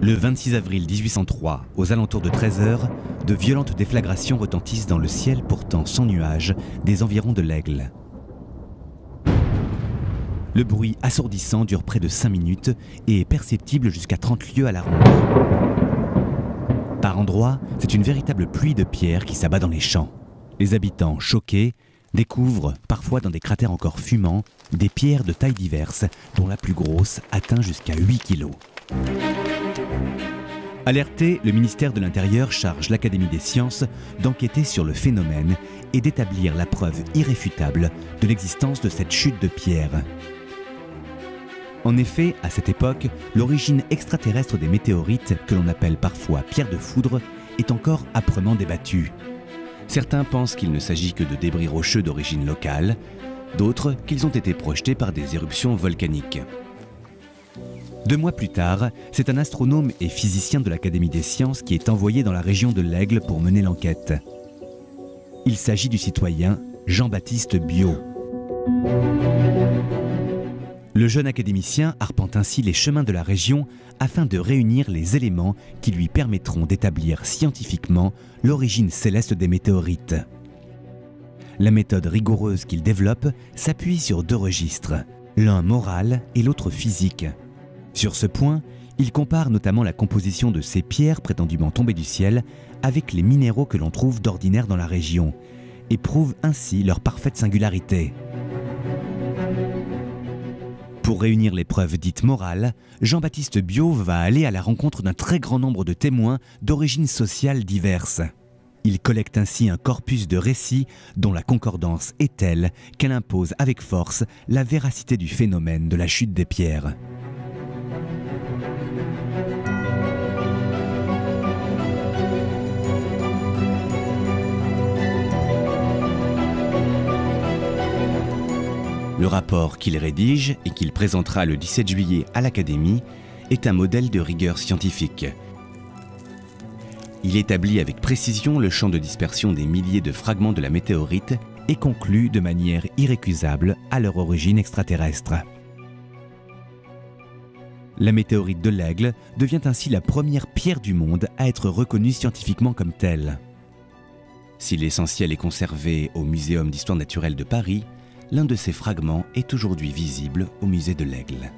Le 26 avril 1803, aux alentours de 13 h, de violentes déflagrations retentissent dans le ciel pourtant sans nuages des environs de l'Aigle. Le bruit assourdissant dure près de 5 minutes et est perceptible jusqu'à 30 lieues à la ronde. Par endroits, c'est une véritable pluie de pierres qui s'abat dans les champs. Les habitants, choqués, découvrent, parfois dans des cratères encore fumants, des pierres de tailles diverses, dont la plus grosse atteint jusqu'à 8 kilos. Alerté, le ministère de l'Intérieur charge l'Académie des sciences d'enquêter sur le phénomène et d'établir la preuve irréfutable de l'existence de cette chute de pierre. En effet, à cette époque, l'origine extraterrestre des météorites, que l'on appelle parfois pierres de foudre, est encore âprement débattue. Certains pensent qu'il ne s'agit que de débris rocheux d'origine locale, d'autres qu'ils ont été projetés par des éruptions volcaniques. 2 mois plus tard, c'est un astronome et physicien de l'Académie des sciences qui est envoyé dans la région de l'Aigle pour mener l'enquête. Il s'agit du citoyen Jean-Baptiste Biot. Le jeune académicien arpente ainsi les chemins de la région afin de réunir les éléments qui lui permettront d'établir scientifiquement l'origine céleste des météorites. La méthode rigoureuse qu'il développe s'appuie sur 2 registres, l'un moral et l'autre physique. Sur ce point, il compare notamment la composition de ces pierres prétendument tombées du ciel avec les minéraux que l'on trouve d'ordinaire dans la région et prouve ainsi leur parfaite singularité. Pour réunir les preuves dites morales, Jean-Baptiste Biot va aller à la rencontre d'un très grand nombre de témoins d'origines sociales diverses. Il collecte ainsi un corpus de récits dont la concordance est telle qu'elle impose avec force la véracité du phénomène de la chute des pierres. Le rapport qu'il rédige et qu'il présentera le 17 juillet à l'Académie est un modèle de rigueur scientifique. Il établit avec précision le champ de dispersion des milliers de fragments de la météorite et conclut de manière irrécusable à leur origine extraterrestre. La météorite de l'Aigle devient ainsi la première pierre du monde à être reconnue scientifiquement comme telle. Si l'essentiel est conservé au Muséum d'histoire naturelle de Paris, l'un de ces fragments est aujourd'hui visible au musée de l'Aigle.